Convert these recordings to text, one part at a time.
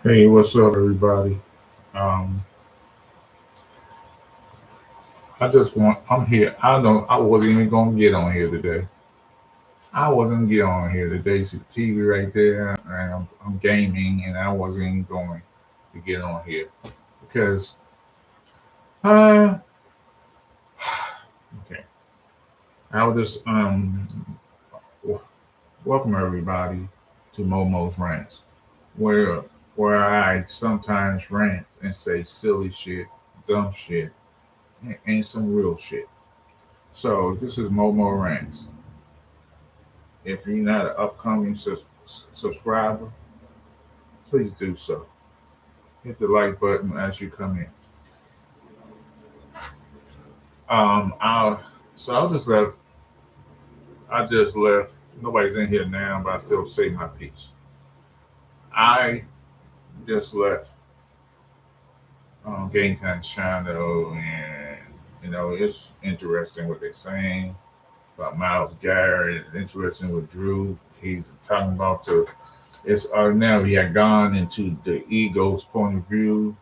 Hey, what's up, everybody? Um, I'm here. I wasn't even gonna get on here today. I wasn't gonna get on here today. See the TV right there, and I'm gaming, and I wasn't even going to get on here because, uh, okay. I'll just w- welcome everybody to Momo's Rants, where where I sometimes rant and say silly shit, dumb shit, and some real shit. So this is Momo Rants. If you're not an upcoming subscriber, please do so. Hit the like button as you come in. I I just left. I just left. Nobody's in here now, but I still say my piece. I just left Game Time Channel, and it's interesting what they're saying about Miles Garrett. Interesting with Drew. He's talking about the. It's now he had gone into the ego's point of view.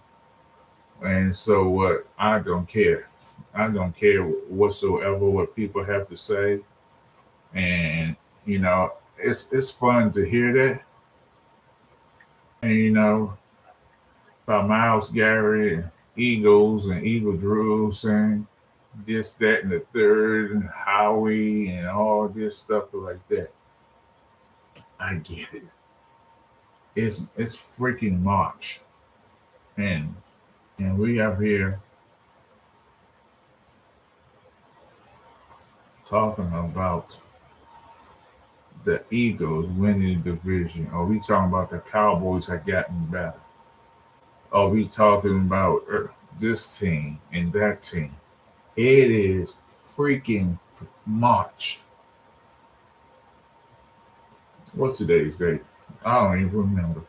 And so what? I don't care. I don't care whatsoever what people have to say. And it's fun to hear that. And about Miles Garrett and Eagles and Eagle Drew saying this, that, and the third, and Howie and all this stuff like that. I get it. It's freaking March, and we up here talking about the Eagles winning the division? Are we talking about the Cowboys have gotten better? Are we talking about this team and that team? It is freaking March. What's today's date? I don't even remember.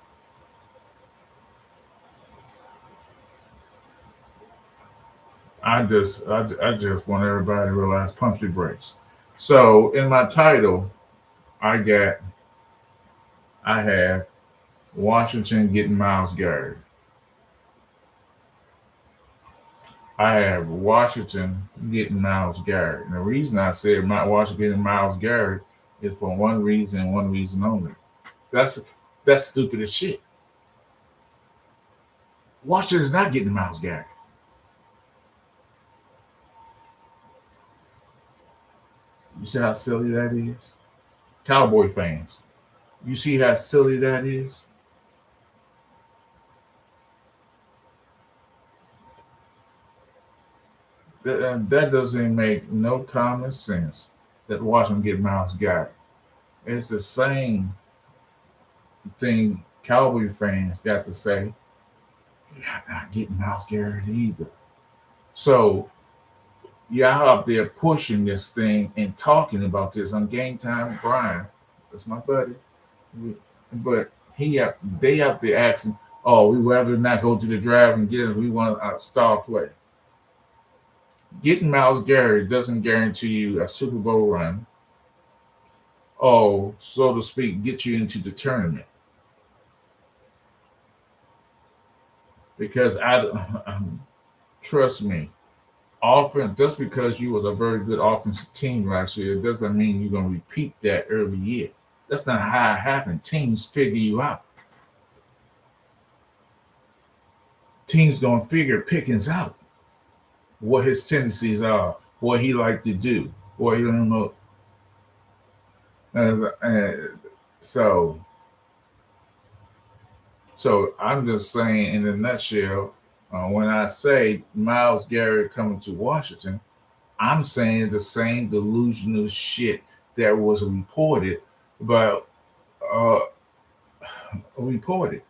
I just want everybody to realize pump your brakes. So in my title, I got I have Washington getting Miles Garrett. I have Washington getting Miles Garrett. And the reason I said Washington getting Miles Garrett is for one reason only. That's that's stupid as shit. Washington's not getting Miles Garrett. You see how silly that is? Cowboy fans, you see how silly that is? That doesn't make no common sense that Washington get Miles Garrett. It's the same thing Cowboy fans got to say. You're not getting Miles Garrett either. So y'all up there pushing this thing and talking about this on Game Time. Brian, that's my buddy, but they up there asking, "Oh, we would rather not go to the draft and get it. We want a star player." Getting Miles Garrett doesn't guarantee you a Super Bowl run. Oh, so to speak, get you into the tournament because trust me, offense just because you was a very good offensive team last year doesn't mean you're gonna repeat that every year. That's not how it happened. Teams figure you out. Teams gonna figure Pickens out, what his tendencies are, what he like to do, what he don't know. As, so I'm just saying in a nutshell, when I say Miles Garrett coming to Washington, I'm saying the same delusional shit that was but uh, reported,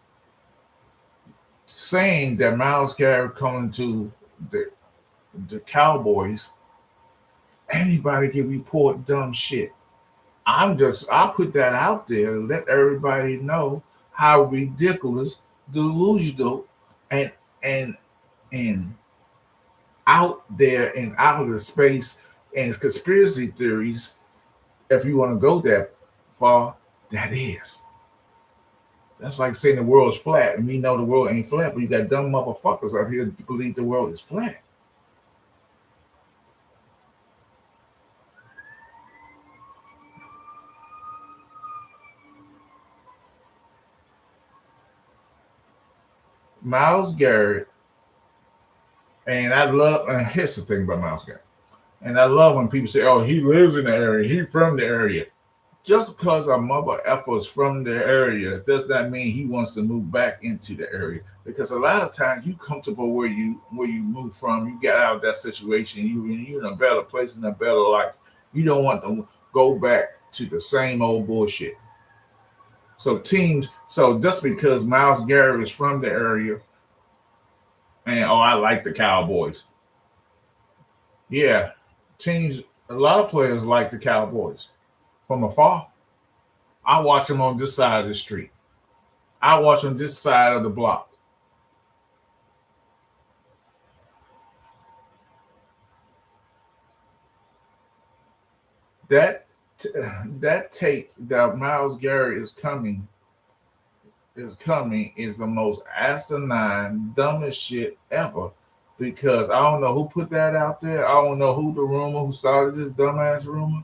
saying that Miles Garrett coming to the Cowboys. Anybody can report dumb shit. I put that out there, let everybody know how ridiculous, delusional, and and and out there in outer space and conspiracy theories, if you want to go that far, that is. That's like saying the world's flat, and we know the world ain't flat, but you got dumb motherfuckers out here to believe the world is flat. Miles Garrett, and I love, and here's the thing about Miles Garrett, and I love when people say, oh, he lives in the area, he's from the area. Just because a mother effer is from the area does not mean he wants to move back into the area. Because a lot of times you comfortable where you move from, you get out of that situation, you're in a better place in a better life. You don't want to go back to the same old bullshit. So just because Miles Garrett is from the area, and oh, I like the Cowboys. Yeah, teams. A lot of players like the Cowboys from afar. I watch them on this side of the street. I watch them this side of the block. That that take that Miles Garrett is the most asinine, dumbest shit ever. Because I don't know who put that out there. I don't know who started this dumbass rumor.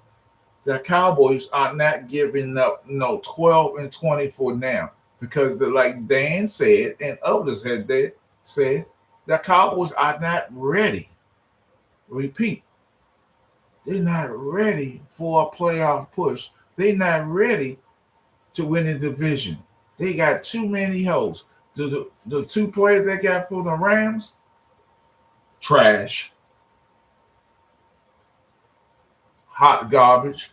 The Cowboys are not giving up no 12 and 20 for now. Because like Dan said, and others said, the Cowboys are not ready. Repeat, they're not ready for a playoff push. They're not ready to win the division. They got too many holes. The two players they got for the Rams, trash, hot garbage.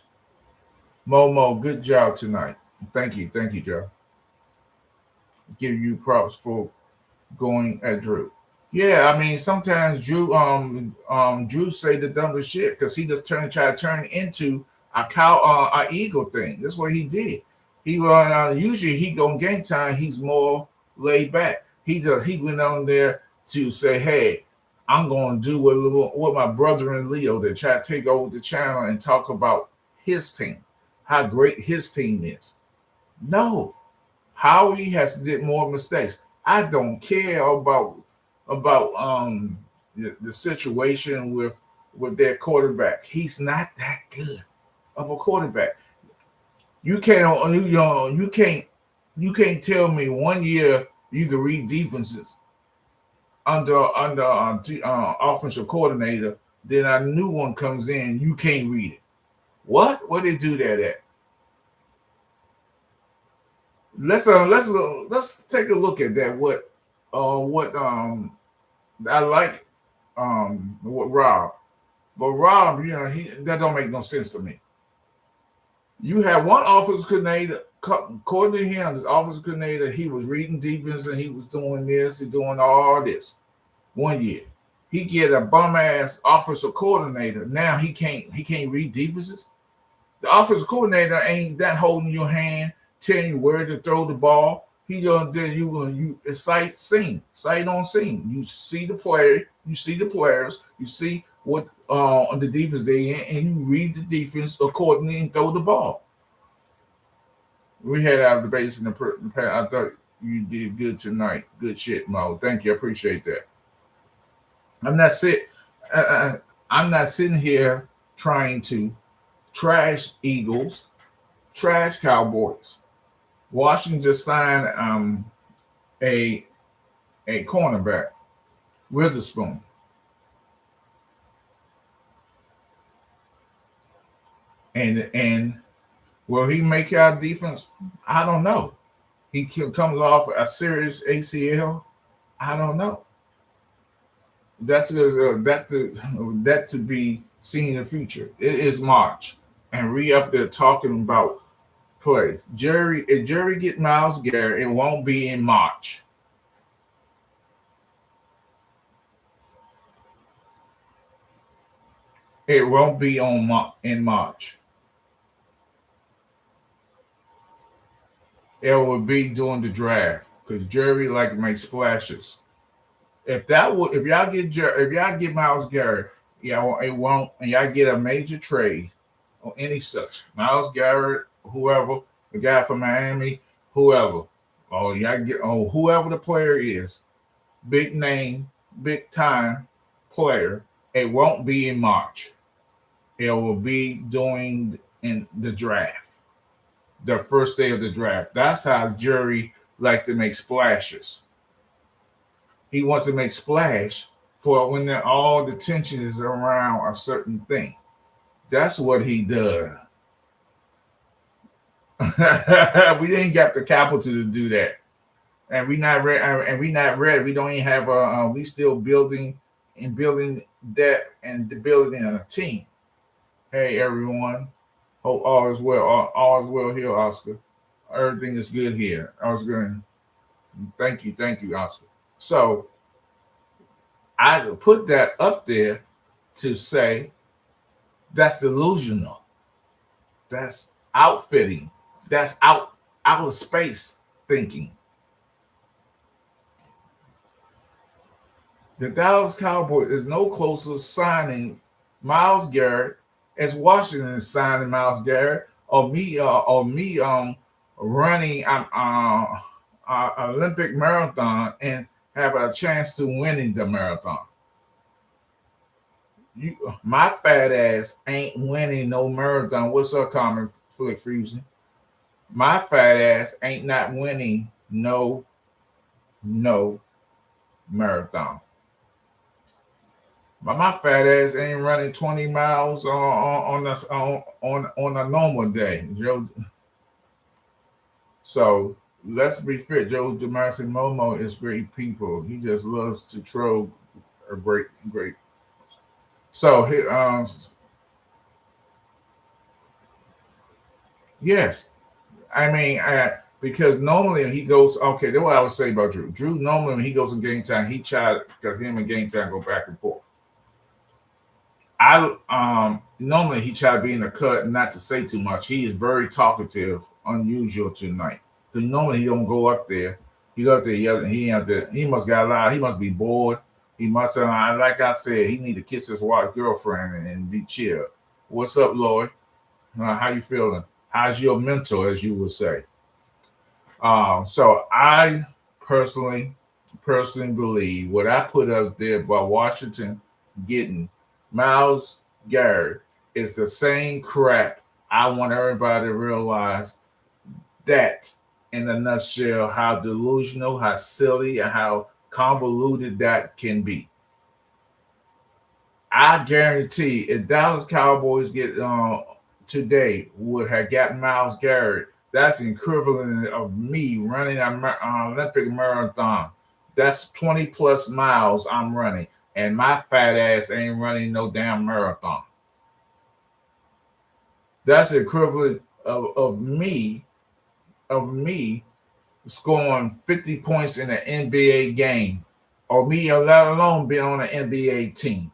Momo, good job tonight. Thank you, Joe. Give you props for going at Drew. Yeah, I mean sometimes Drew say the dumbest shit because he just try to turn into a ego thing. That's what he did. He usually he go game time. He's more laid back. He went on there to say, hey, I'm going to do what my brother and Leo that try to take over the channel and talk about his team, how great his team is. No, Howie has did more mistakes. I don't care about the situation with their quarterback. He's not that good of a quarterback. You can't you can't tell me 1 year you can read defenses under offensive coordinator. Then a new one comes in, you can't read it. What? What they do that at? Let's take a look at that. What I like what Rob, but Rob, he that don't make no sense to me. You have one offensive coordinator, according to him, this offensive coordinator, he was reading defense and he was doing this and doing all this 1 year. He get a bum ass offensive coordinator. Now he can't read defenses. The offensive coordinator ain't that holding your hand, telling you where to throw the ball. He gonna then you it's sight on scene. You see the player, you see the players, you see what on the defense they in, and you read the defense accordingly and throw the ball. We had our debates in the past. I thought you did good tonight. Good shit, Mo. Thank you. I appreciate that. I'm not sit. I'm not sitting here trying to trash Eagles, trash Cowboys. Washington just signed a cornerback, Witherspoon. And will he make our defense? I don't know. He comes off a serious ACL. I don't know. That's that to be seen in the future. It is March, and we up there talking about plays. If Jerry get Miles Garrett, it won't be in March. It won't be in March. It will be during the draft because Jerry like to make splashes. If y'all get Miles Garrett, yeah, it won't, and y'all get a major trade or any such Miles Garrett, whoever, the guy from Miami, whoever. Oh, y'all get whoever the player is, big name, big time player. It won't be in March. It will be during in the draft, the first day of the draft. That's how Jerry like to make splashes. He wants to make splash for when all the tension is around a certain thing. That's what he does. We didn't get the capital to do that, and we not ready. And we not ready. We don't even have a. We still building and building that and building a team. Hey everyone, hope all is well. All is well here, Oscar. Everything is good here. I was going. Thank you, Oscar. So I put that up there to say that's delusional. That's outfitting. That's out of space thinking. The Dallas Cowboys is no closer signing Miles Garrett as Washington is signing Miles Garrett, or me running Olympic marathon and have a chance to winning the marathon. My fat ass ain't winning no marathon. What's up, Common Flick Fusion? My fat ass ain't not winning no marathon. But my fat ass ain't running 20 miles on a normal day, Joe. So let's be fair. Joe DeMasi Momo is great people. He just loves to troll a great. So yes, I mean, because normally he goes, okay, that's what I would say about Drew. Drew, normally when he goes in game time, he tried, because him and game time go back and forth. I normally he try to be in the cut and not to say too much. He is very talkative, unusual tonight. Because normally he don't go up there. He go up there yelling. He must got a lot. He must be bored. He must like I said, he need to kiss his wife girlfriend and be chill. What's up, Lloyd? How you feeling? How's your mental, as you would say? So I personally, personally believe what I put up there by Washington getting Miles Garrett is the same crap. I want everybody to realize that in a nutshell, how delusional, how silly, and how convoluted that can be. I guarantee if Dallas Cowboys get today would have gotten Miles Garrett, that's the equivalent of me running an Olympic marathon. That's 20 plus miles I'm running, and my fat ass ain't running no damn marathon. That's the equivalent of me scoring 50 points in an NBA game, or me, let alone being on an NBA team.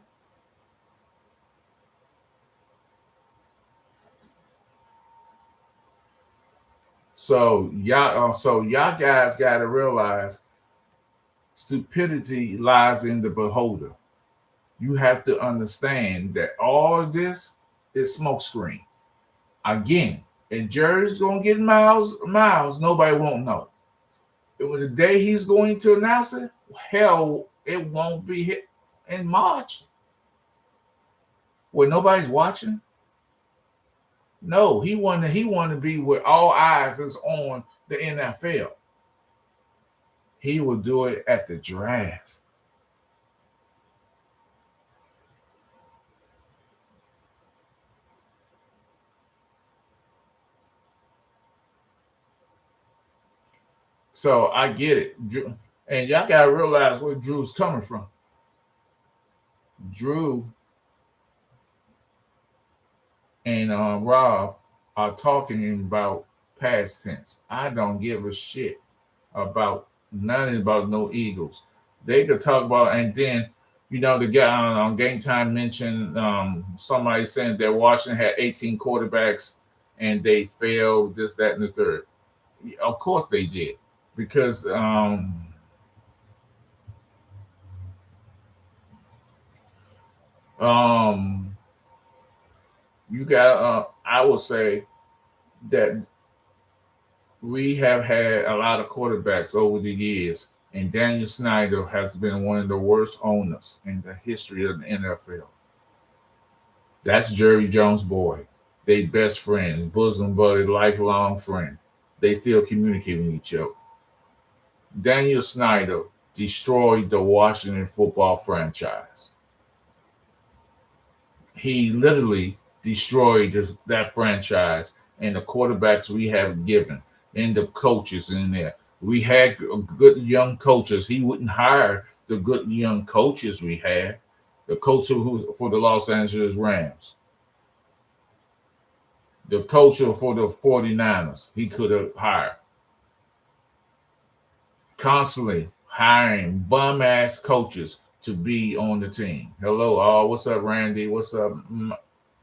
So y'all guys got to realize stupidity lies in the beholder. You have to understand that all of this is smokescreen. Again, and Jerry's gonna get miles, nobody won't know. When the day he's going to announce it, hell, it won't be hit in March where nobody's watching. No, he wanted to be where all eyes is on the NFL. He will do it at the draft. So I get it. And y'all gotta realize where Drew's coming from. Drew and Rob are talking about past tense. I don't give a shit about nothing about no Eagles. They could talk about, and then the guy on Game Time mentioned somebody saying that Washington had 18 quarterbacks and they failed this, that, and the third. Of course they did, because um, you got. I would say that we have had a lot of quarterbacks over the years, and Daniel Snyder has been one of the worst owners in the history of the NFL. That's Jerry Jones' boy. They best friends, bosom buddy, lifelong friend. They still communicate with each other. Daniel Snyder destroyed the Washington football franchise. He literally destroyed that franchise and the quarterbacks we have given and the coaches in there. We had good young coaches. He wouldn't hire the good young coaches we had. The coach who for the Los Angeles Rams, the coach for the 49ers, he could have hired. Constantly hiring bum ass coaches to be on the team. Hello, all. What's up, Randy? What's up,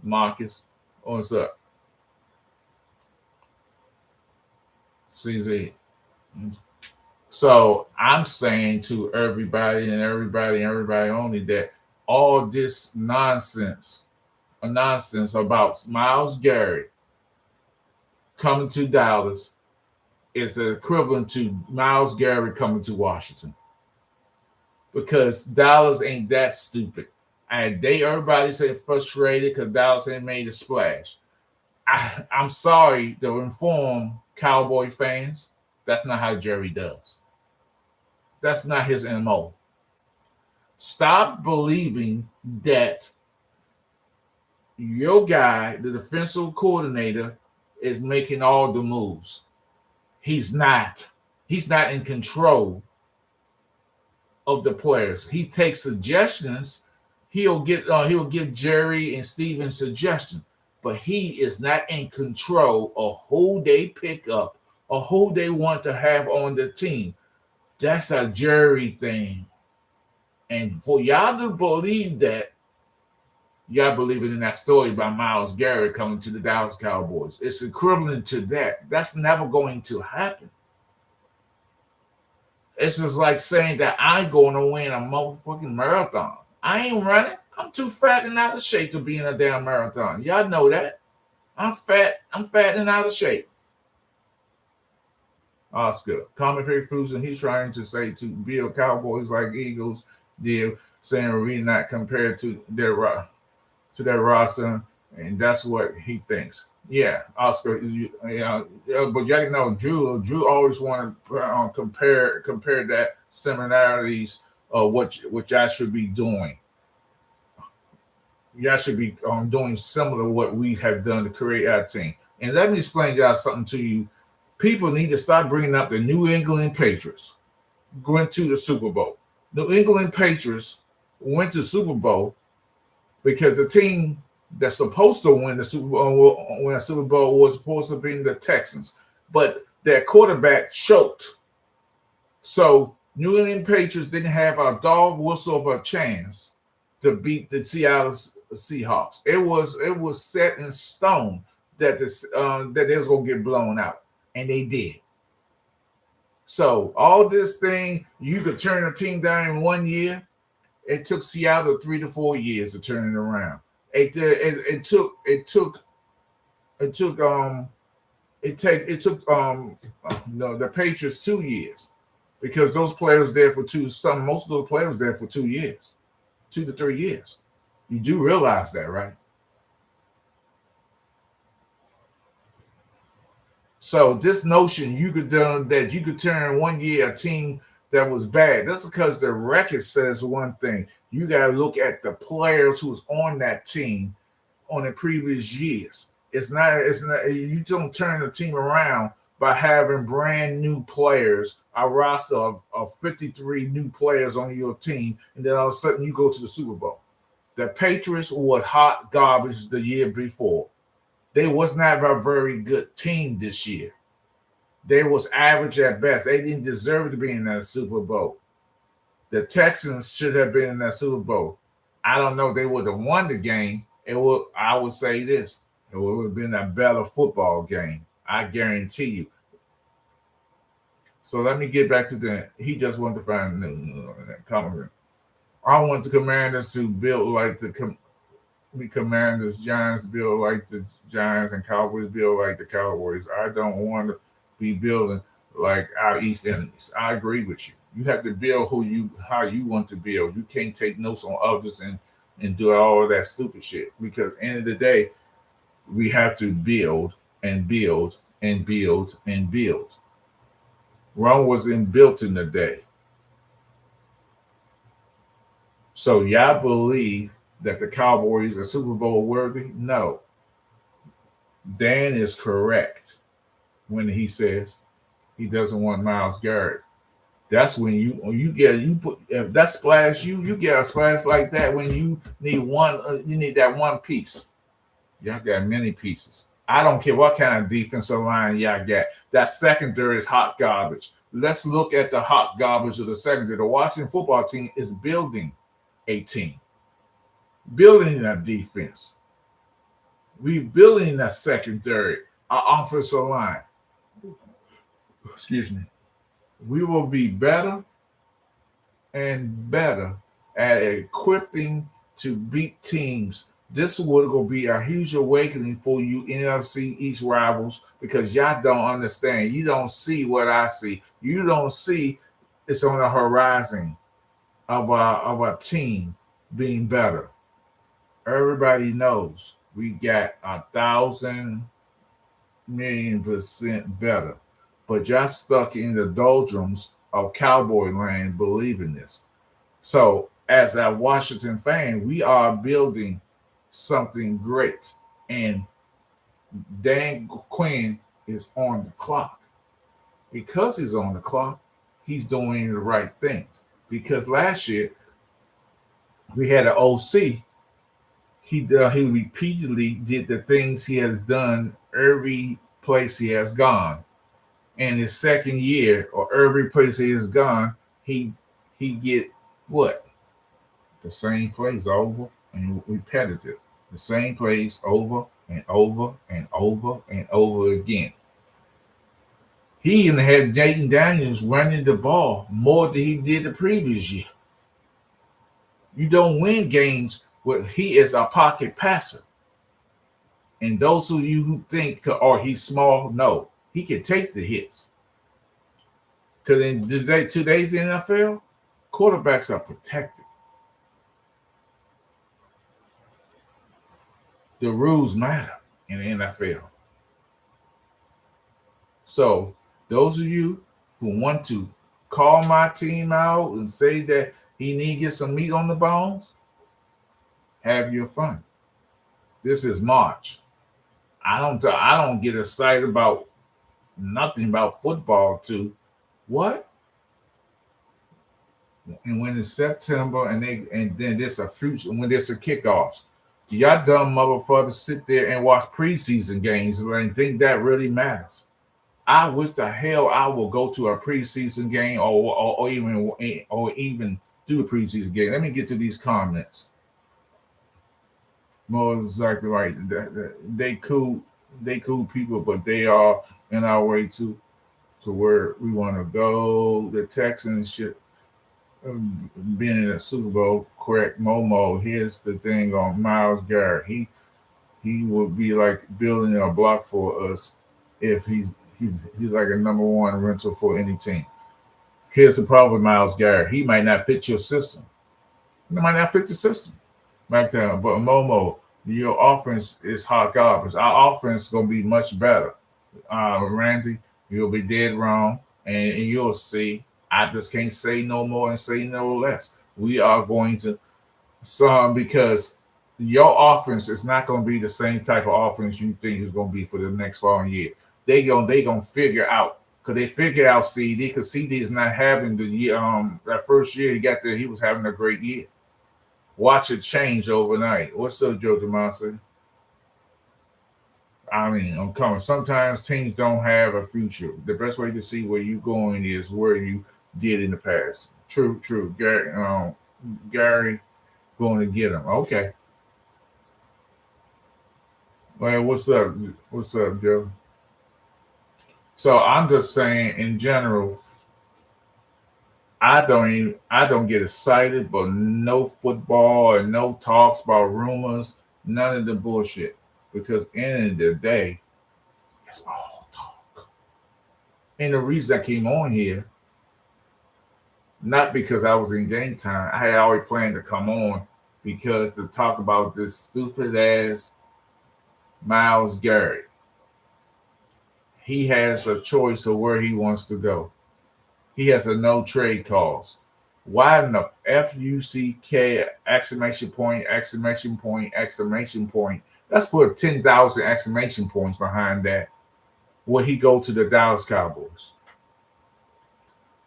Marcus? What's up, CZ? So I'm saying to everybody only that all this nonsense about Miles Garrett coming to Dallas is equivalent to Miles Garrett coming to Washington, because Dallas ain't that stupid. And everybody say frustrated because Dallas ain't made a splash. I'm sorry to inform Cowboy fans, that's not how Jerry does. That's not his MO. Stop believing that your guy, the defensive coordinator, is making all the moves. He's not. He's not in control of the players. He takes suggestions. He'll give Jerry and Steven suggestions, but he is not in control of who they pick up or who they want to have on the team. That's a Jerry thing. And for y'all to believe that, y'all believe it in that story about Miles Garrett coming to the Dallas Cowboys. It's equivalent to that. That's never going to happen. It's just like saying that I'm going to win a motherfucking marathon. I ain't running. I'm too fat and out of shape to be in a damn marathon. Y'all know that. I'm fat and out of shape. Oscar, commentary foods, and he's trying to say to build Cowboys like Eagles did, saying we not compared to their roster, and that's what he thinks. Yeah, Oscar, but you know, Drew always want to compare that similarities of what y'all should be doing. Y'all should be doing similar to what we have done to create our team. And let me explain y'all something to you. People need to start bringing up the New England Patriots going to the Super Bowl. New England Patriots went to the Super Bowl because the team that's supposed to win the Super Bowl was supposed to be the Texans, but their quarterback choked. So New England Patriots didn't have a dog whistle of a chance to beat the Seattle Seahawks. It was set in stone that that they was gonna get blown out, and they did. So all this thing, you could turn a team down in 1 year. It took Seattle 3 to 4 years to turn it around. It took the Patriots 2 years, because those players there for most of those players there for 2 years, 2 to 3 years. You do realize that, right? So this notion that you could turn 1 year a team that was bad, that's because the record says one thing. You got to look at the players who was on that team on the previous years. It's not you don't turn the team around by having brand new players, a roster of 53 new players on your team, and then all of a sudden you go to the Super Bowl. The Patriots were hot garbage the year before. They was not a very good team this year. They was average at best. They didn't deserve to be in that Super Bowl. The Texans should have been in that Super Bowl. I don't know if they would have won the game. I would say this. It would have been a better football game. I guarantee you. So let me get back to that. He just wanted to find that comment. I want the Commanders to build like the Commanders, Giants build like the Giants, and Cowboys build like the Cowboys. I don't want be building like our East enemies. I agree with you. You have to build how you want to build. You can't take notes on others and do all of that stupid shit. Because at the end of the day, we have to build and build and build and build. Rome wasn't built in a day. So y'all believe that the Cowboys are Super Bowl worthy? No. Dan is correct when he says he doesn't want Miles Garrett. That's when you put if that splash you get a splash like that when you need that one piece. Y'all got many pieces. I don't care what kind of defensive line y'all got. That secondary is hot garbage. Let's look at the hot garbage of the secondary. The Washington football team is building a team, building a defense, rebuilding that secondary, our offensive line. Excuse me. We will be better and better at equipping to beat teams. This will be a huge awakening for you NFC East rivals because y'all don't understand. You don't see what I see. You don't see it's on the horizon of a team being better. Everybody knows we got 1,000,000,000% better. But y'all stuck in the doldrums of cowboy land believing this. So, as a Washington fan, we are building something great. And Dan Quinn is on the clock. Because he's on the clock, he's doing the right things. Because last year, we had an OC. He repeatedly did the things he has done every place he has gone. In his second year, or every place he has gone, he get what? The same place over and repetitive. The same place over and over and over and over again. He even had Dayton Daniels running the ball more than he did the previous year. You don't win games with he is a pocket passer. And those of you who think, oh, he's small, no, he can take the hits. Because in today's NFL, quarterbacks are protected. The rules matter in the NFL. So those of you who want to call my team out and say that he need to get some meat on the bones, have your fun. This is March. I don't get excited about nothing about football too. What? And when it's September and then there's a future when there's a kickoffs. Y'all dumb motherfuckers sit there and watch preseason games and think that really matters. I wish the hell I will go to a preseason game or even do a preseason game. Let me get to these comments. More exactly right. They cool people, but they are in our way to where we want to go. The Texans should being in the Super Bowl, correct? Momo. Here's the thing on Miles Garrett. He would be like building a block for us if he's like a number one rental for any team. Here's the problem with Miles Garrett. He might not fit your system. He might not fit the system. Back there. But Momo, your offense is hot garbage. Our offense is gonna be much better. Randy, you'll be dead wrong, and you'll see. I just can't say no more and say no less. We are going to some because your offense is not going to be the same type of offense you think is going to be for the next following year. They gonna figure out because they figured out CD because CD is not having the year. That first year he got there, he was having a great year. Watch it change overnight. What's up, Joe DeMasi? I mean, I'm coming. Sometimes teams don't have a future. The best way to see where you're going is where you did in the past. True. Gary going to get him. Okay. Well, what's up? What's up, Joe? So I'm just saying, in general, I don't get excited, but no football and no talks about rumors, none of the bullshit. Because end of the day, it's all talk. And the reason I came on here, not because I was in game time, I had already planned to come on because to talk about this stupid ass Miles Garrett. He has a choice of where he wants to go. He has a no trade clause. Why in the FUCK exclamation point, exclamation point, exclamation point? Let's put 10,000 exclamation points behind that. Will he go to the Dallas Cowboys?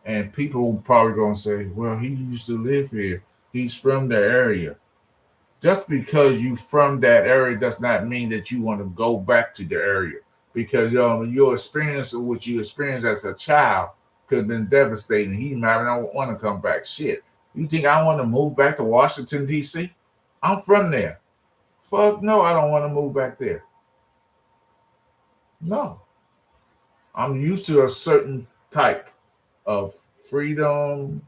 And people probably going to say, well, he used to live here. He's from the area. Just because you from that area does not mean that you want to go back to the area. Because your experience of what you experienced as a child could have been devastating. He might not want to come back. Shit. You think I want to move back to Washington, D.C.? I'm from there. Fuck no, I don't want to move back there. No. I'm used to a certain type of freedom,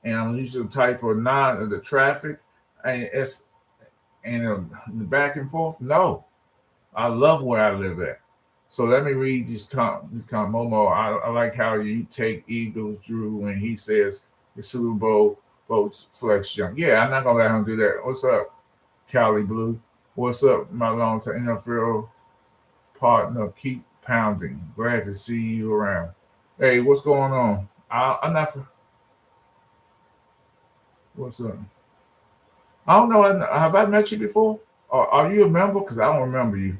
and I'm used to the type of the traffic, and the back and forth. No, I love where I live at. So let me read these Momo. I like how you take Eagles Drew when he says the Super Bowl votes flex young. Yeah, I'm not gonna let him do that. What's up, Cali Blue? What's up, my long-term NFL partner? Keep pounding. Glad to see you around. Hey, what's going on? I'm not. What's up? I don't know. Have I met you before? Are you a member? Because I don't remember you.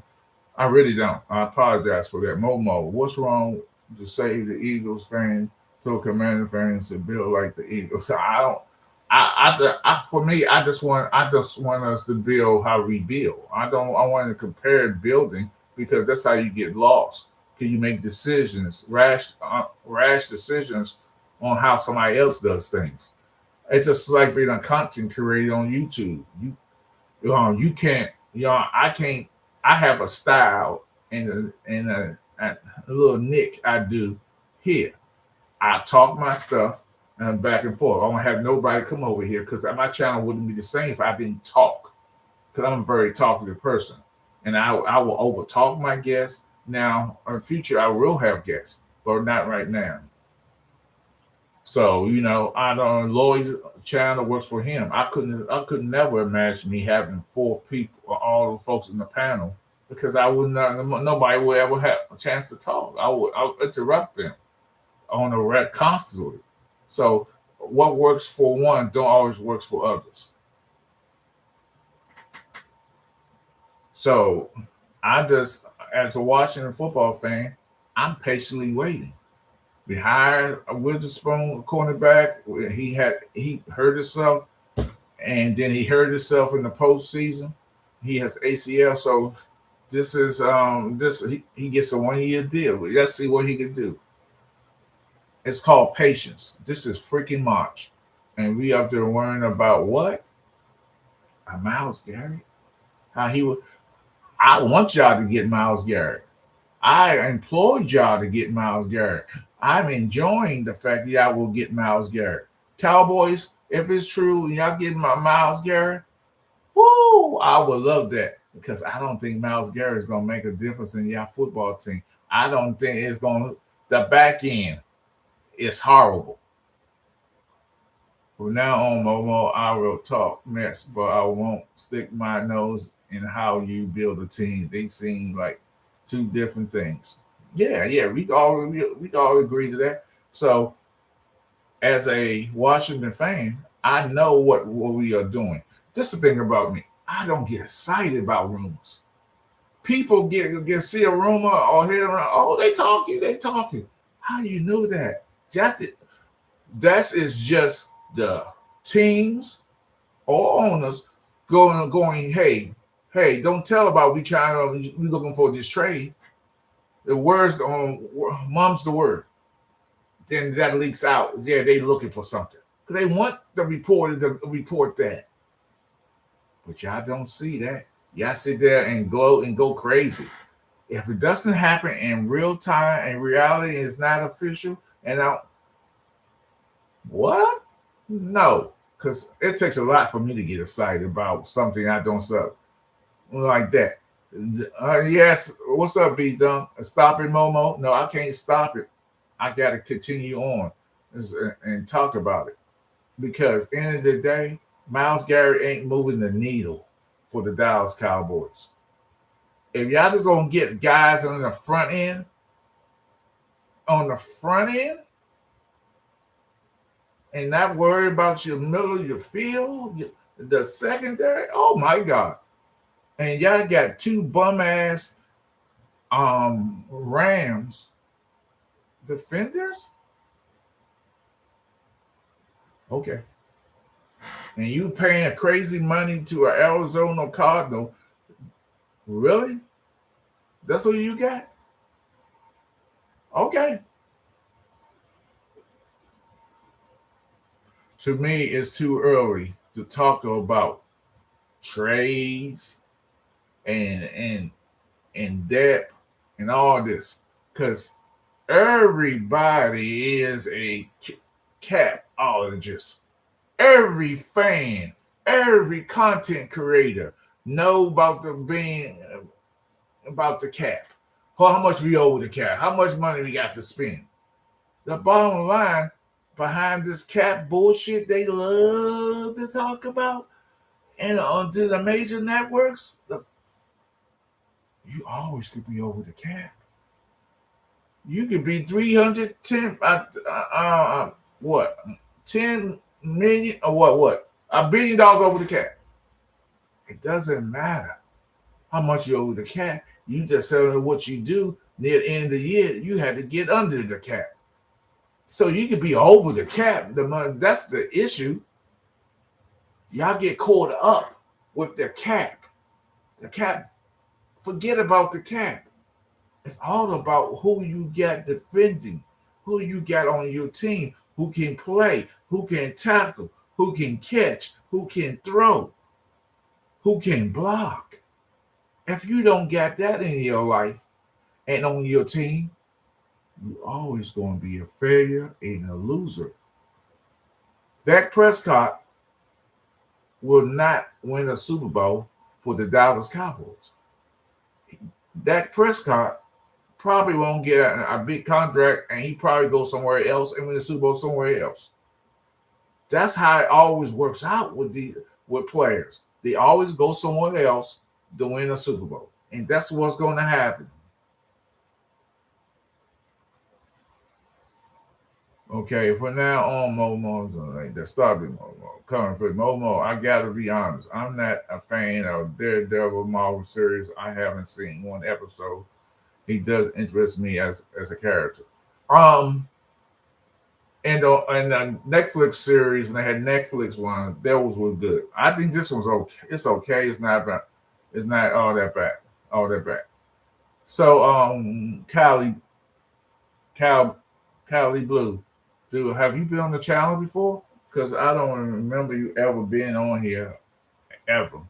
I really don't. I apologize for that. Momo, what's wrong to say the Eagles fan to Commander fans to build like the Eagles? So I don't. For me, I just want us to build how we build. I don't. I want to compare building because that's how you get lost. Can you make decisions, rash decisions on how somebody else does things? It's just like being a content creator on YouTube. You can't. I can't. I have a style and a little nick I do here. I talk my stuff and back and forth. I don't have nobody come over here because my channel wouldn't be the same if I didn't talk. Because I'm a very talkative person, and I will over talk my guests. Now, in the future, I will have guests, but not right now. So I don't. Lloyd's channel works for him. I could never imagine me having 4 people, all the folks in the panel, because I would not. Nobody would ever have a chance to talk. I would interrupt them on the rec constantly. So what works for one don't always work for others. So I just, as a Washington football fan, I'm patiently waiting. We hired a Witherspoon cornerback. He hurt himself, and then he hurt himself in the postseason. He has ACL, so this is he gets a 1-year deal. Let's see what he can do. It's called patience. This is freaking March, and we up there worrying about what? A Myles Garrett? How he would? I want y'all to get Myles Garrett. I employed y'all to get Myles Garrett. I'm enjoying the fact that y'all will get Myles Garrett. Cowboys, if it's true and y'all get my Myles Garrett, woo, I would love that because I don't think Myles Garrett is going to make a difference in y'all football team. I don't think it's going to. The back end is horrible. From now on, Momo, I will talk mess, but I won't stick my nose in how you build a team. They seem like 2 different things. Yeah, we all agree to that. So, as a Washington fan, I know what we are doing. This is the thing about me. I don't get excited about rumors. People get see a rumor or hear, oh, they talking. How you know that? That is just the teams or owners going, hey, don't tell about we looking for this trade. The words mum's the word. Then that leaks out. Yeah, they looking for something. Because they want the reporter to report that. But y'all don't see that. Y'all sit there and glow and go crazy. If it doesn't happen in real time and reality is not official, what? No. Because it takes a lot for me to get excited about something I don't sub like that. Yes. What's up, B Dumb? Stop it, Momo. No, I can't stop it. I got to continue on and talk about it because end of the day, Miles Garrett ain't moving the needle for the Dallas Cowboys. If y'all just gonna get guys on the front end, and not worry about your middle of your field, the secondary, oh my God. And y'all got two bum ass Rams defenders? Okay. And you paying crazy money to an Arizona Cardinal. Really? That's what you got? Okay. To me, it's too early to talk about trades and and debt and all this. Because everybody is a capologist. Every fan, every content creator know about the being about the cap. How much we owe the cap? How much money we got to spend? The bottom line behind this cap bullshit they love to talk about and onto the major networks, you always could be over the cap. You could be 310 what 10 million or what $1 billion over the cap. It doesn't matter how much you owe the cap. You just selling what you do near the end of the year. You had to get under the cap, so you could be over the cap. The money, that's the issue. Y'all get caught up with the cap. The cap. Forget about the cap. It's all about who you got defending, who you got on your team, who can play, who can tackle, who can catch, who can throw, who can block. If you don't got that in your life and on your team, you're always going to be a failure and a loser. Dak Prescott will not win a Super Bowl for the Dallas Cowboys. Dak Prescott probably won't get a big contract, and he probably go somewhere else and win the Super Bowl somewhere else. That's how it always works out with players. They always go somewhere else to win a Super Bowl, and that's what's going to happen. Okay, for now on, Momo's like that started Momo. Coming for Momo, I gotta be honest. I'm not a fan of Daredevil Marvel series. I haven't seen one episode. He does interest me as a character. Um, and the Netflix series when they had Netflix one, those were good. I think this one's okay. It's okay. It's not bad. It's not all that bad. All that bad. So Cal, Cali Blue, dude, have you been on the channel before? Because I don't remember you ever being on here ever.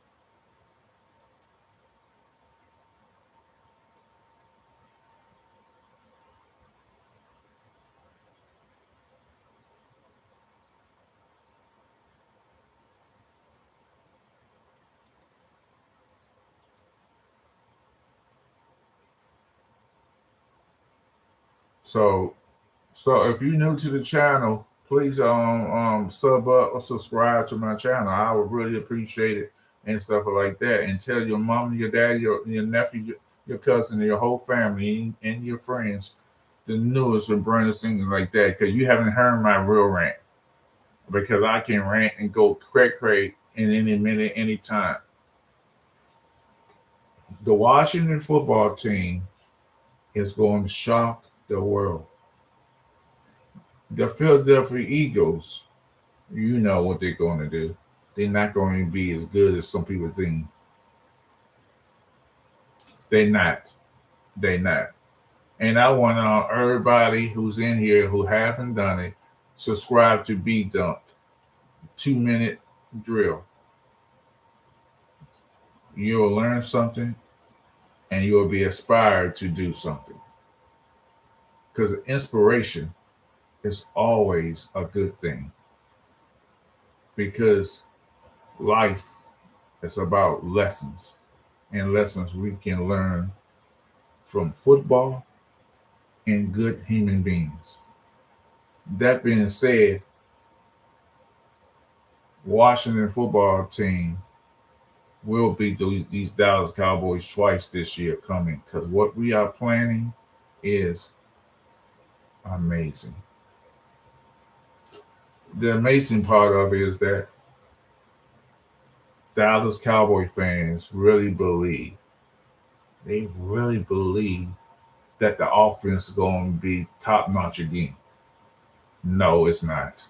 So So if you're new to the channel, please sub up or subscribe to my channel. I would really appreciate it and stuff like that. And tell your mom, your dad, your nephew, your cousin, your whole family, and your friends the newest and brightest things like that. Because you haven't heard my real rant. Because I can rant and go cray in any minute, any time. The Washington football team is going to shock the world. The Philadelphia Eagles, you know what they're going to do. They're not going to be as good as some people think. They're not. They're not. And I want everybody who's in here who haven't done it, subscribe to B Dunk. 2 minute drill. You'll learn something and you'll be inspired to do something. Because inspiration is always a good thing. Because life is about lessons and lessons we can learn from football and good human beings. That being said, Washington football team will beat these Dallas Cowboys twice this year coming because what we are planning is amazing. The amazing part of it is that Dallas Cowboy fans they really believe that the offense is going to be top notch again. No, it's not.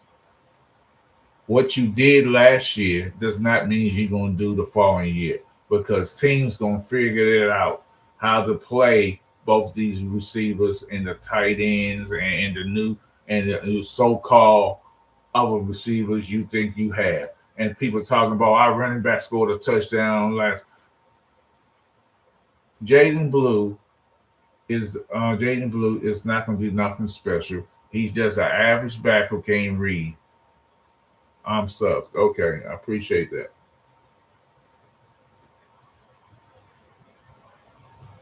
What you did last year does not mean you're going to do the following year because teams going to figure it out how to play both these receivers and the tight ends and the so-called other receivers you think you have. And people talking about our running back scored a touchdown last. Jaden Blue Jaden Blue is not going to do nothing special. He's just an average back who can't read. I'm subbed. Okay, I appreciate that.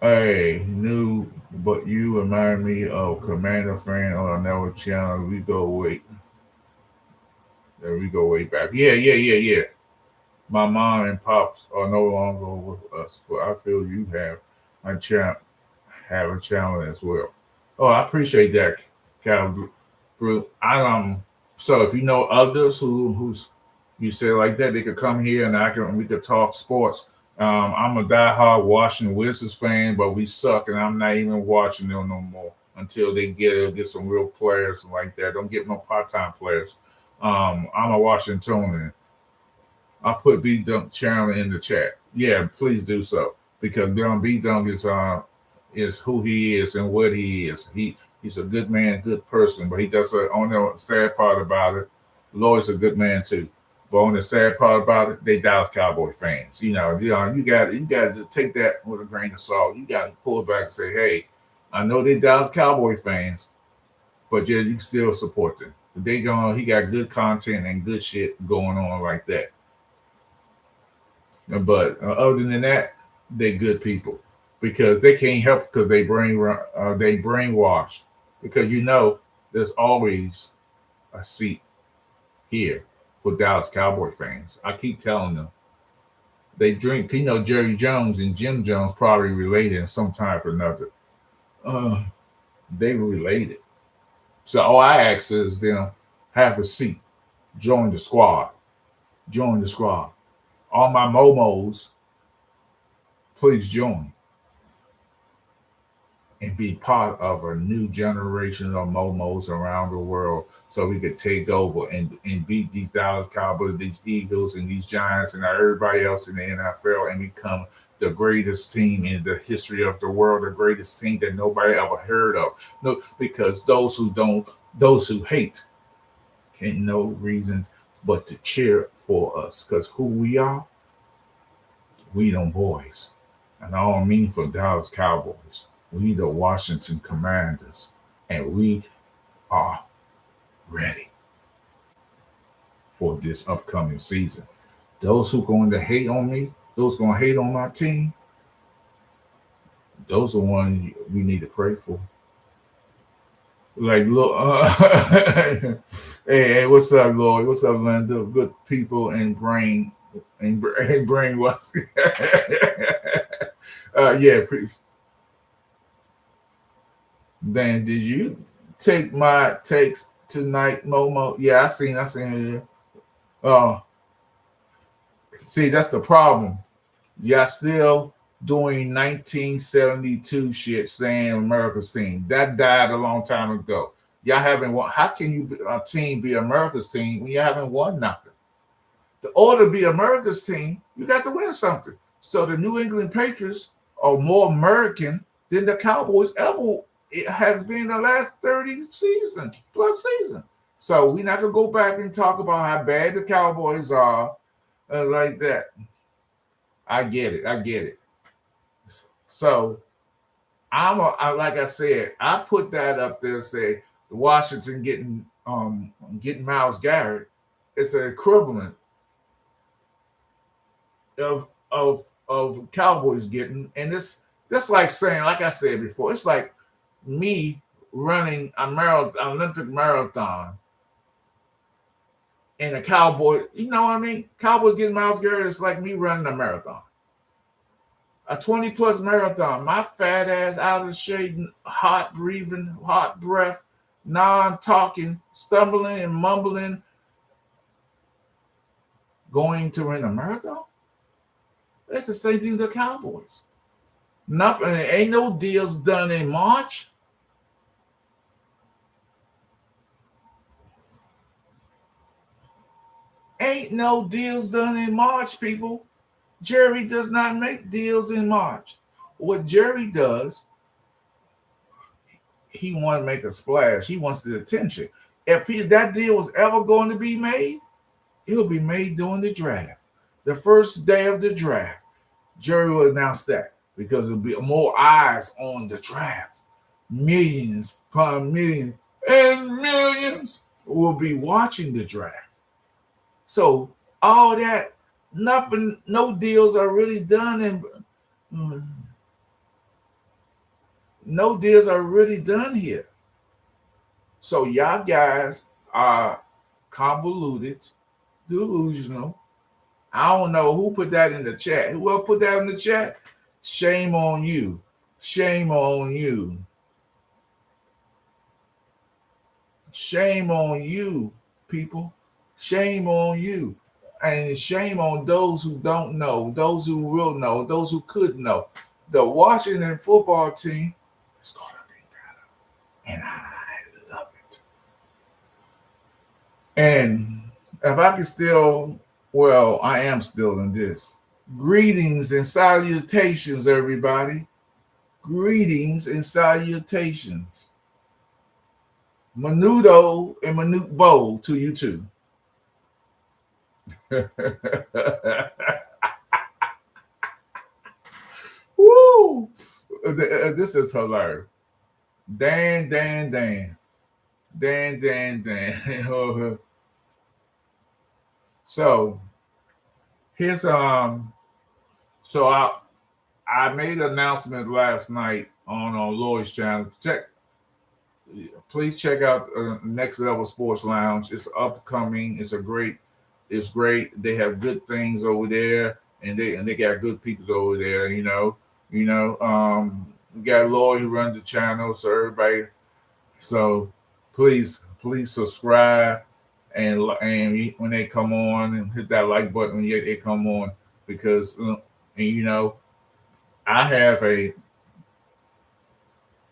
Hey, new, but you remind me of Commander Friend on another channel. We go way back. Yeah. My mom and pops are no longer with us, but I feel you a champ have a channel as well. Oh, I appreciate that, Cal. I so if you know others who's you say like that, they could come here and we could talk sports. I'm a diehard Washington Wizards fan, but we suck, and I'm not even watching them no more until they get some real players like that. Don't get no part time players. I'm a Washingtonian. I'll put B Dunk channel in the chat. Yeah, please do so because B Dunk is who he is and what he is. He's a good man, good person, but he does on the sad part about it. Lloyd's a good man too. But on the sad part about it, they Dallas Cowboy fans. You got to take that with a grain of salt. You got to pull it back and say, hey, I know they Dallas Cowboy fans, but yeah, you can still support them. He got good content and good shit going on like that. But other than that, they're good people because they can't help because they brainwash. Because there's always a seat here for Dallas Cowboy fans. I keep telling them they drink. Jerry Jones and Jim Jones probably related in some type or another. They related. So all I ask is them have a seat, join the squad, join the squad. All my momos, please join and be part of a new generation of momos around the world so we could take over and beat these Dallas Cowboys, these Eagles, and these Giants, and everybody else in the NFL and become the greatest team in the history of the world, the greatest team that nobody ever heard of. No, because those who hate can't no reasons but to cheer for us. Because who we are, we them boys. And I don't mean for Dallas Cowboys. We the Washington Commanders. And we are ready for this upcoming season. Those who going to hate on me, those going to hate on my team, those are ones we need to pray for. Like, look, hey, what's up, Lloyd? What's up, Linda? Good people and brain was. Yeah, please. Dan, did you take my takes tonight, Momo? Yeah, I seen it. See, that's the problem. Y'all still doing 1972 shit saying America's team. That died a long time ago. Y'all haven't won. How can a team be America's team when you haven't won nothing? In order to be America's team, you got to win something. So the New England Patriots are more American than the Cowboys ever it has been the last 30 plus season. So we're not going to go back and talk about how bad the Cowboys are like that. I get it. So like I said, I put that up there and say Washington getting Myles Garrett. It's an equivalent of Cowboys getting, and that's like saying, like I said before, it's like me running a marathon, Olympic marathon, and the Cowboy, you know what I mean? Cowboys getting Miles Garrett is like me running a marathon, a 20 plus marathon. My fat ass out of the shade, hot breathing, hot breath, non talking, stumbling and mumbling, going to run a marathon. That's the same thing to the Cowboys. Nothing, ain't no deals done in March. Ain't no deals done in March, people. Jerry does not make deals in March. What Jerry does, he want to make a splash. He wants the attention. If that deal was ever going to be made, it'll be made during the draft. The first day of the draft, Jerry will announce that because there'll be more eyes on the draft. Millions upon millions and millions will be watching the draft. So all that, nothing, no deals are really done, and no deals are really done here. So y'all guys are convoluted, delusional. I don't know who put that in the chat. Who else put that in the chat? Shame on you. Shame on you. Shame on you, people. Shame on you. And shame on those who don't know, those who will know, those who could know. The Washington football team is going to be better. And I love it. And if I can still, well, I am still in this. Greetings and salutations, everybody. Greetings and salutations. Menudo and Manute Bowl to you too. Woo! This is hilarious. Dan. So here's so I made an announcement last night on Lloyd's channel. Please check out Next Level Sports Lounge. It's upcoming. It's great. They have good things over there, and they got good people over there. We got Lloyd who runs the channel, so everybody. So please subscribe and when they come on, and hit that like button when they come on, because I have a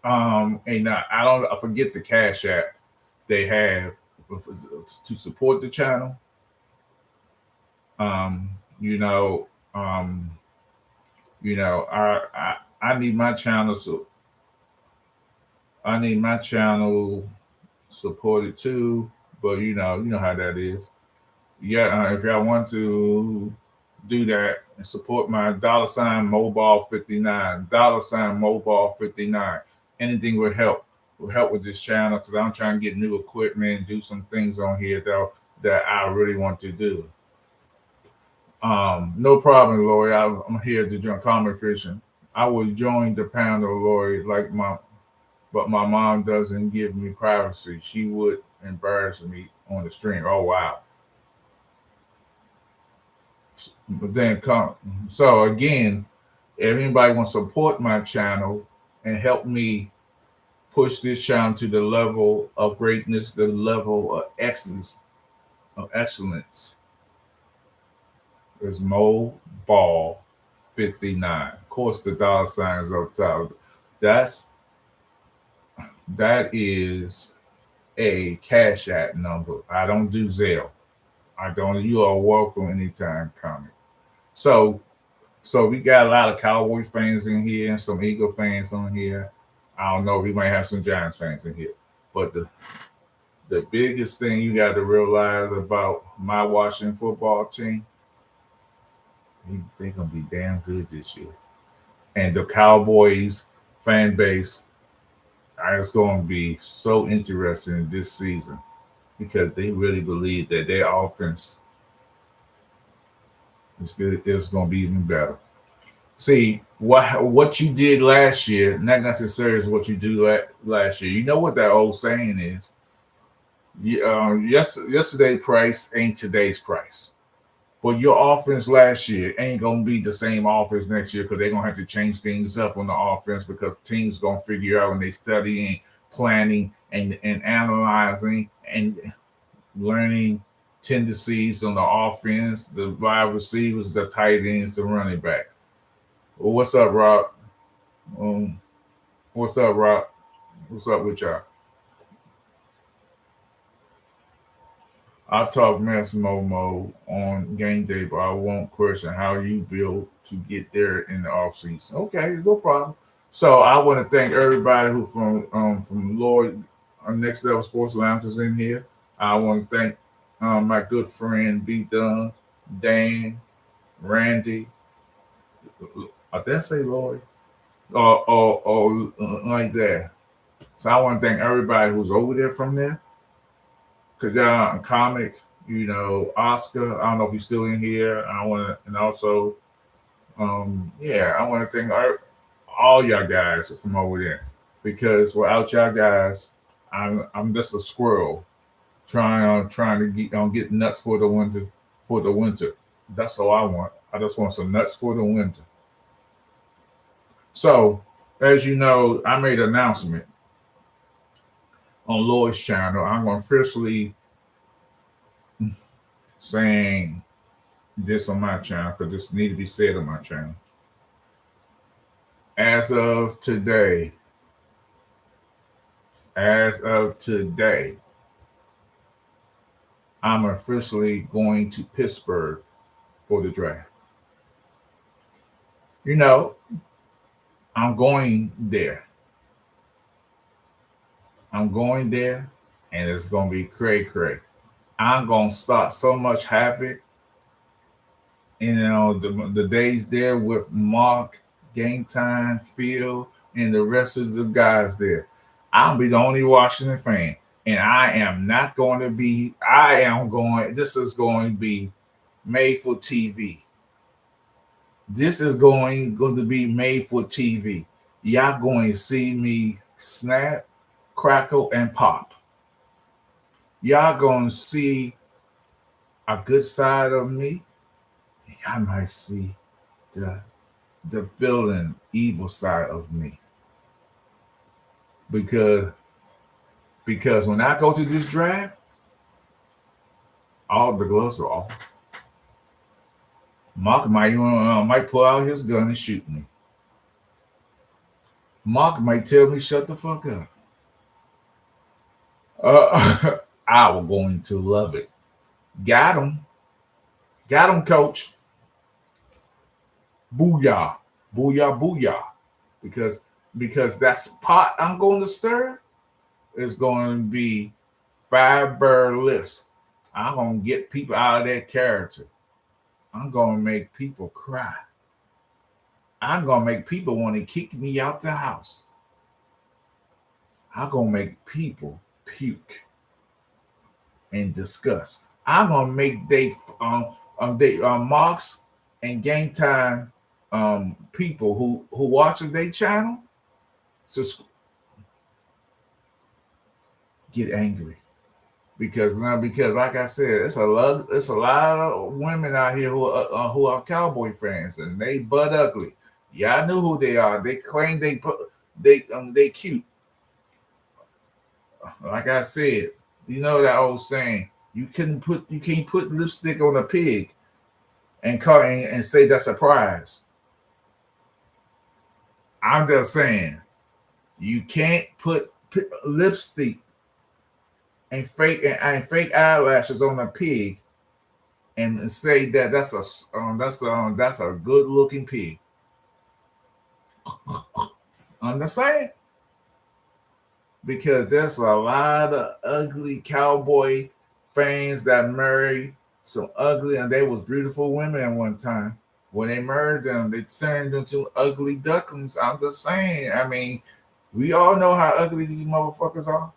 I forget the Cash App they have to support the channel. I need my channel, so I need my channel supported too. But you know how that is. Yeah, if y'all want to do that and support my $ mobile 59, $ mobile 59. Anything will help with this channel, because I'm trying to get new equipment and do some things on here that I really want to do. No problem, Lori. I'm here to join conversation. I will join the panel, Lori, but my mom doesn't give me privacy. She would embarrass me on the stream. Oh wow. But then so again, if anybody wants to support my channel and help me push this channel to the level of greatness, the level of excellence, there's Mo Ball 59. Of course, the $ is up top. That is a Cash App number. I don't do Zelle. You are welcome anytime, comment. So we got a lot of Cowboy fans in here and some Eagle fans on here. I don't know, we might have some Giants fans in here. But the biggest thing you got to realize about my Washington football team, they're going to be damn good this year. And the Cowboys fan base is going to be so interesting this season, because they really believe that their offense is going to be even better. See what you did last year, not necessarily is what you do last year. You know what that old saying is. Yesterday price ain't today's price. But your offense last year ain't gonna be the same offense next year because they're gonna have to change things up on the offense because teams gonna figure out when they studying, planning, and analyzing and learning tendencies on the offense, the wide receivers, the tight ends, the running backs. Well, what's up, Rob? Um, what's up, Rob? What's up with y'all? I talk mess Momo on game day, but I won't question how you build to get there in the off season. Okay, no problem. So I want to thank everybody who from Lloyd Next Level Sports Lounge is in here. I want to thank my good friend B Dunn, Dan, Randy. Did I say Lloyd? Or like that. So I want to thank everybody who's over there from there. Kajan Comic, Oscar. I don't know if he's still in here. I want to, and also, yeah, I want to thank all y'all guys from over there because without y'all guys, I'm just a squirrel trying to get nuts for the winter That's all I want. I just want some nuts for the winter. So, as you know, I made an announcement on Lloyd's channel. I'm officially saying this on my channel because this need to be said on my channel. As of today, I'm officially going to Pittsburgh for the draft. You know, I'm going there. I'm going there, and it's gonna be cray. I'm gonna start so much havoc. The days there with Mark, Game Time, Phil, and the rest of the guys there. I'll be the only Washington fan, and I am not going to be. I am going. This is going to be made for TV. This is going to be made for TV. Y'all going to see me snap, crackle, and pop. Y'all going to see a good side of me. Y'all might see the villain, evil side of me. Because when I go to this draft, all the gloves are off. Mark might pull out his gun and shoot me. Mark might tell me shut the fuck up. I'm going to love it. Got him, coach. Booyah, booyah, booyah. Because that's pot I'm going to stir is going to be fabulous. I'm going to get people out of their character. I'm going to make people cry. I'm going to make people want to kick me out the house. I'm going to make people puke and disgust. I'm going to make they Marks and Game Time people who watching their channel just get angry because like I said, it's a lot of women out here who are cowboy fans and they butt ugly. Y'all know who they are. They claim they cute. Like I said, you know that old saying, you can't put lipstick on a pig and say that's a prize. I'm just saying, you can't put lipstick and fake eyelashes on a pig and say that that's a good looking pig. Understand? Because there's a lot of ugly cowboy fans that married some ugly, and they was beautiful women at one time. When they married them, they turned into ugly ducklings. I'm just saying. I mean, we all know how ugly these motherfuckers are.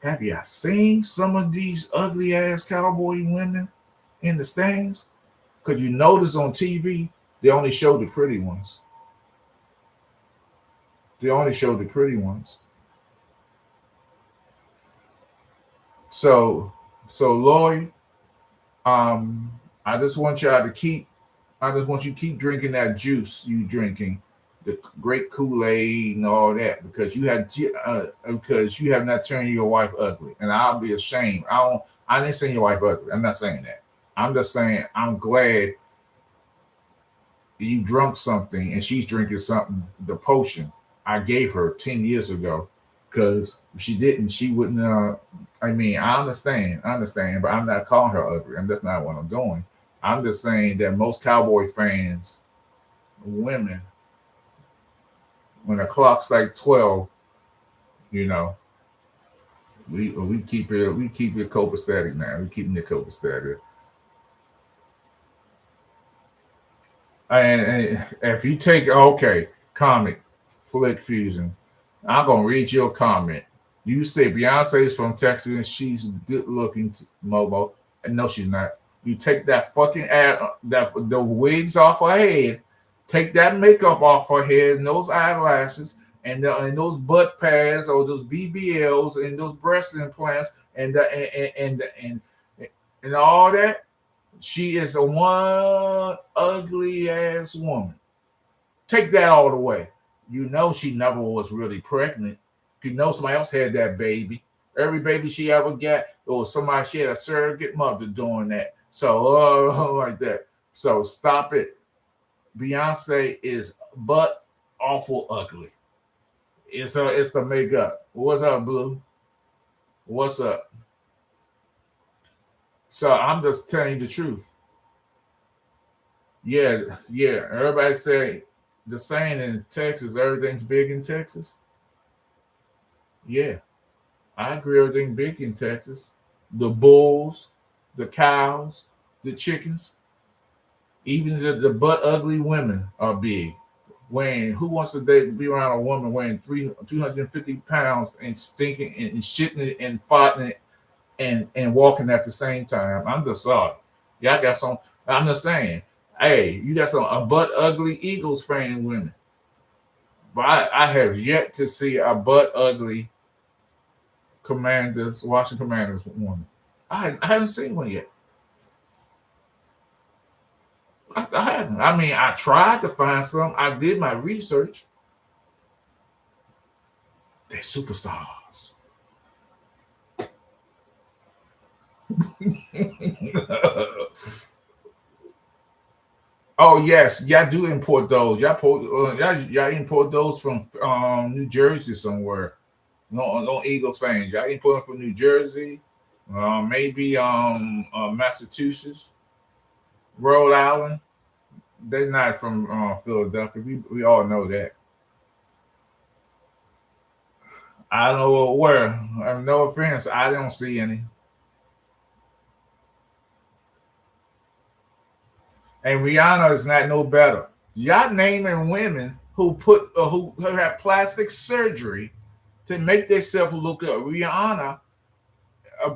Have you seen some of these ugly ass cowboy women in the stands? Because you notice on TV, They only show the pretty ones. They only show the pretty ones. So, so Lloyd, um, I just want y'all to keep. I just want you to keep drinking that juice you drinking, the great Kool Aid and all that, because you have not turned your wife ugly, and I'll be ashamed. I don't. I didn't say your wife ugly. I'm not saying that. I'm just saying I'm glad you drunk something and she's drinking something. The potion I gave her 10 years ago, because if she didn't, she wouldn't. I mean, I understand, but I'm not calling her ugly, and that's not what I'm doing. I'm just saying that most Cowboy fans, women, when the clock's like 12, you know, we keep it copacetic now. We keeping it copacetic. And if you take comic flick fusion, I'm gonna read your comment. You say Beyonce is from Texas and she's good looking, Momo. And no, she's not. You take that fucking that the wigs off her head, take that makeup off her head, and those eyelashes, and those butt pads or those BBLs and those breast implants and all that. She is a one ugly ass woman. Take that all the way. You know she never was really pregnant. You know somebody else had that baby. Every baby she ever got, or somebody she had a surrogate mother doing that. So like that. So stop it. Beyonce is but awful ugly. It's the makeup. What's up, Blue? What's up? So I'm just telling you the truth. Yeah, yeah. Everybody say the saying in Texas, everything's big in Texas. Yeah, I agree. Everything big in Texas. The bulls, the cows, the chickens, even the butt ugly women are big. Weighing who wants to be around a woman weighing 250 pounds and stinking and shitting and farting and walking at the same time? I'm just sorry. Y'all got some. I'm just saying. Hey, you got some a butt ugly Eagles fan women, but I have yet to see a butt ugly Commanders, Washington Commanders woman. I haven't seen one yet. I haven't. I mean, I tried to find some. I did my research. They're superstars. Oh yes, y'all do import those. Y'all import those from New Jersey somewhere. No, no Eagles fans. Y'all import them from New Jersey, maybe Massachusetts, Rhode Island. They're not from Philadelphia. We all know that. I don't know where. No offense, I don't see any. And Rihanna is not no better. Y'all naming women who have plastic surgery to make themselves look good. Rihanna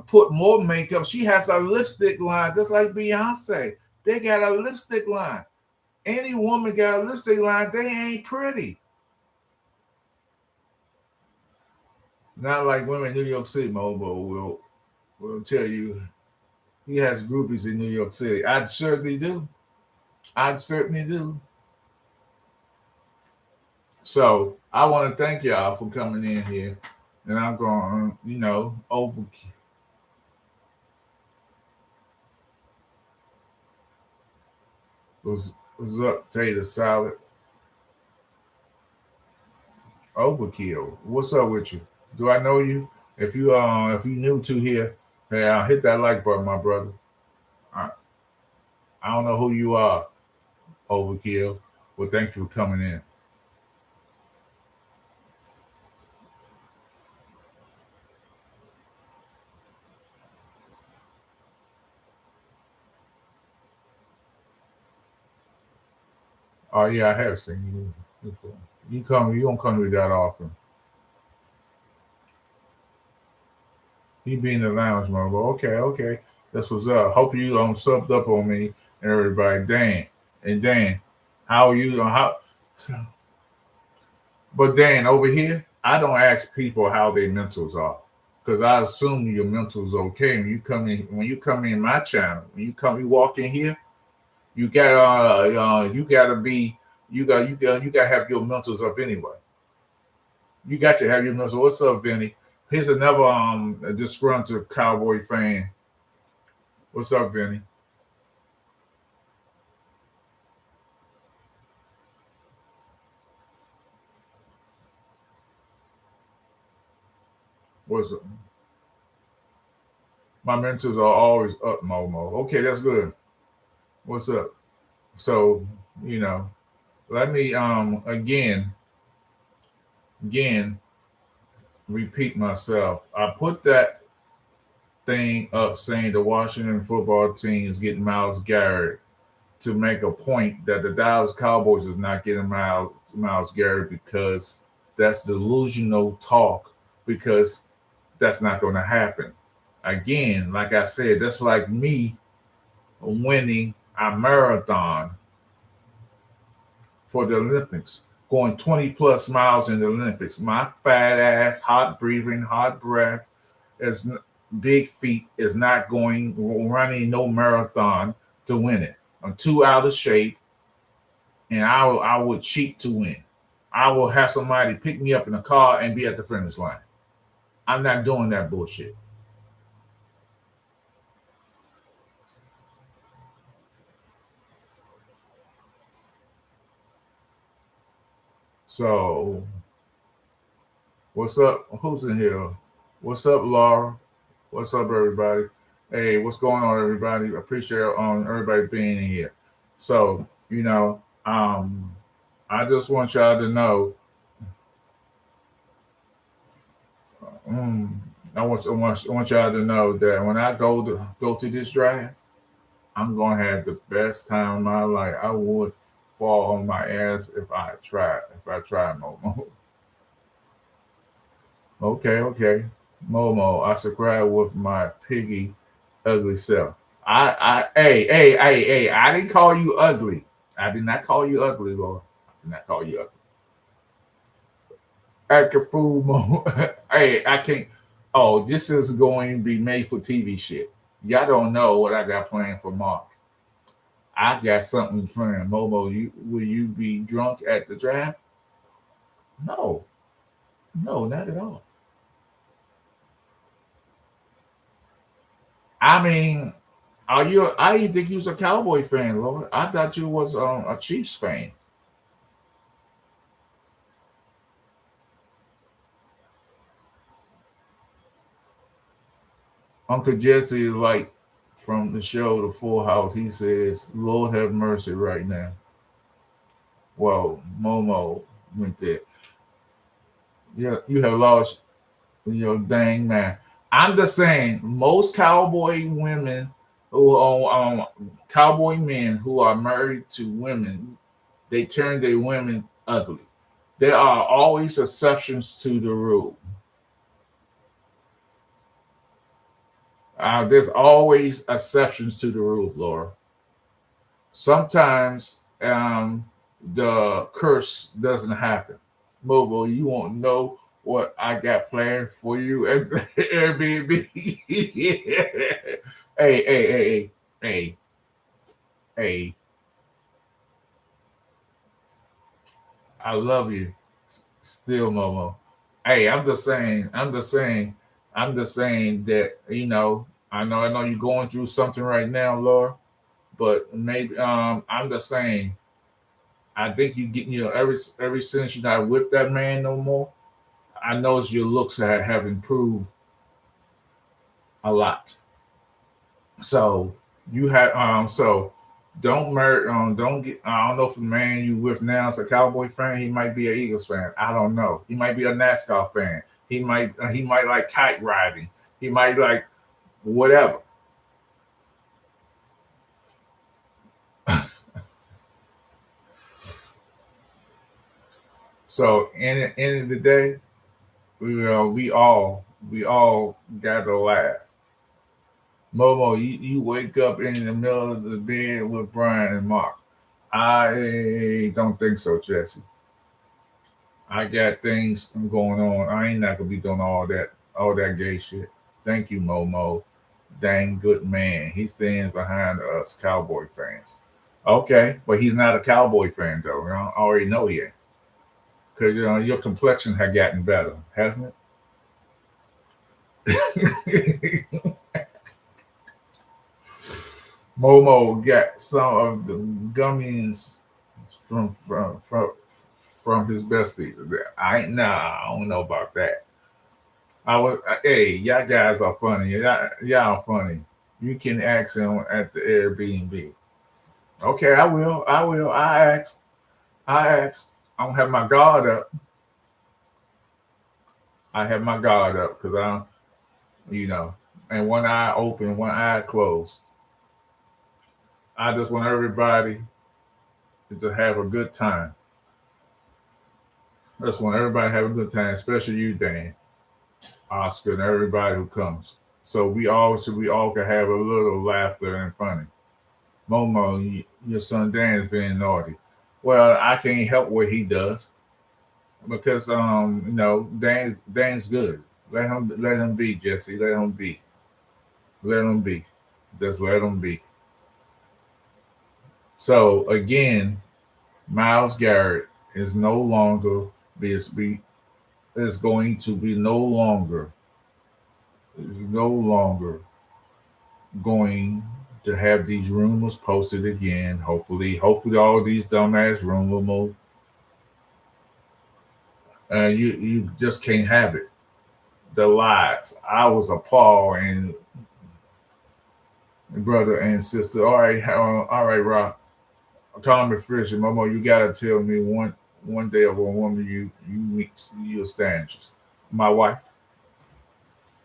put more makeup. She has a lipstick line just like Beyonce. They got a lipstick line. Any woman got a lipstick line. They ain't pretty. Not like women in New York City. Mobo will tell you he has groupies in New York City. I certainly do. I certainly do. So I want to thank y'all for coming in here, and I'm going, over. Was up, Tater Salad? Overkill. What's up with you? Do I know you? If you new to here, hey, hit that like button, my brother. I, I don't know who you are, Overkill. Well, thank you for coming in. Oh yeah, I have seen you before. You don't come here that often. He be in the lounge mode. Okay, okay. That's what's up. Hope you subbed up on me and everybody. Dan and Dan. How are you? How? So, but then over here, I don't ask people how their mentals are because I assume your mental's okay. When you come in my channel, you walk in here, you gotta be, you gotta have your mentals up anyway. You got to have your mental. What's up, Vinny? Here's another disgruntled Cowboy fan. What's up, Vinny? What's up? My mentors are always up, Momo. Okay, that's good. What's up? So, you know, let me again repeat myself. I put that thing up saying the Washington football team is getting Miles Garrett to make a point that the Dallas Cowboys is not getting Miles Garrett because that's delusional talk because that's not going to happen. Again, like I said, that's like me winning a marathon for the Olympics, going 20 plus miles in the Olympics. My fat ass, hot breathing, hot breath, is big feet is not going running no marathon to win it. I'm too out of shape, and I would cheat to win. I will have somebody pick me up in a car and be at the finish line. I'm not doing that bullshit. So, what's up? Who's in here? What's up, Laura? What's up, everybody? Hey, what's going on, everybody? I appreciate everybody being in here. So, I just want y'all to know. Um, I want y'all to know that when I go to this draft, I'm gonna have the best time of my life. I would fall on my ass if I tried Momo. Okay, okay. Momo, I subscribe with my piggy ugly self. Hey, I didn't call you ugly. I did not call you ugly, Lord. I did not call you ugly. Acting fool Mo. Hey, I can't. Oh, this is going to be made for TV shit. Y'all don't know what I got planned for Mark. I got something planned. Momo, will you be drunk at the draft? No, no, not at all. I mean, are you? I didn't think you was a Cowboy fan, Lord. I thought you was a Chiefs fan. Uncle Jesse is like from the show The Full House. He says, "Lord have mercy," right now. Well, Momo went there. Yeah, you have lost your dang man. I'm just saying, most cowboy women who are cowboy men who are married to women, they turn their women ugly. There are always exceptions to the rule. There's always exceptions to the rules, Laura. Sometimes the curse doesn't happen. Mobo, you won't know what I got planned for you at the Airbnb. Hey, hey, I love you still, Momo. Hey, I'm just saying that, I know you're going through something right now, Laura, but maybe I'm just saying, I think you getting every since you're not with that man no more. I notice your looks have improved a lot. So you had don't get I don't know if the man you with now is a Cowboy fan. He might be an Eagles fan. I don't know. He might be a NASCAR fan. He might like kite riding. He might like whatever. So in the end of the day, we all gotta laugh. Momo, you wake up in the middle of the bed with Brian and Mark. I don't think so, Jesse. I got things going on. I ain't not gonna be doing all that gay shit. Thank you, Momo. Dang good man. He stands behind us Cowboy fans. Okay, but he's not a Cowboy fan though. I already know he ain't. Cause your complexion had gotten better, hasn't it? Momo got some of the gummies from his besties. I don't know about that. Hey, y'all guys are funny. Y'all are funny. You can ask him at the Airbnb. Okay, I will. I ask. I don't have my guard up. I have my guard up because you know, and one eye open, one eye closed. I just want everybody to have a good time. I just want everybody to have a good time, especially you, Dan, Oscar, and everybody who comes. So we all can have a little laughter and funny. Momo, your son Dan is being naughty. Well, I can't help what he does because Dan's good. Let him be, Jesse. Let him be. Let him be. Just let him be. So again, Miles Garrett is no longer is going to be no longer is no longer going to have these rumors posted again. Hopefully all these dumbass rumors. You just can't have it. The lies. I was appalled, and brother and sister. All right, Rock. Tommy Fisher, Momo, you gotta tell me one day of a woman you meet your standards. My wife,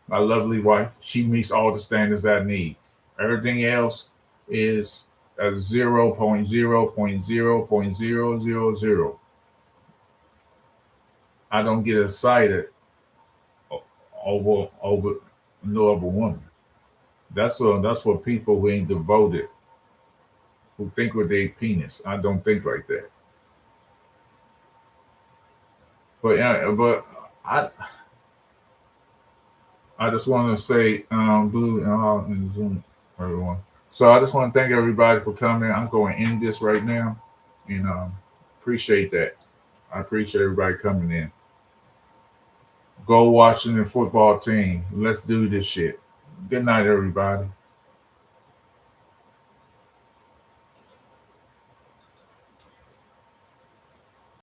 my lovely wife, she meets all the standards I need. Everything else is a 0.0.0.000. I don't get excited over no other woman. That's for people who ain't devoted, who think with their penis. I don't think like that. But I I just want to say, Blue and Zoom, everyone. So I just want to thank everybody for coming. I'm going to end this right now, and appreciate that. I appreciate everybody coming in. Go Washington football team. Let's do this shit. Good night, everybody.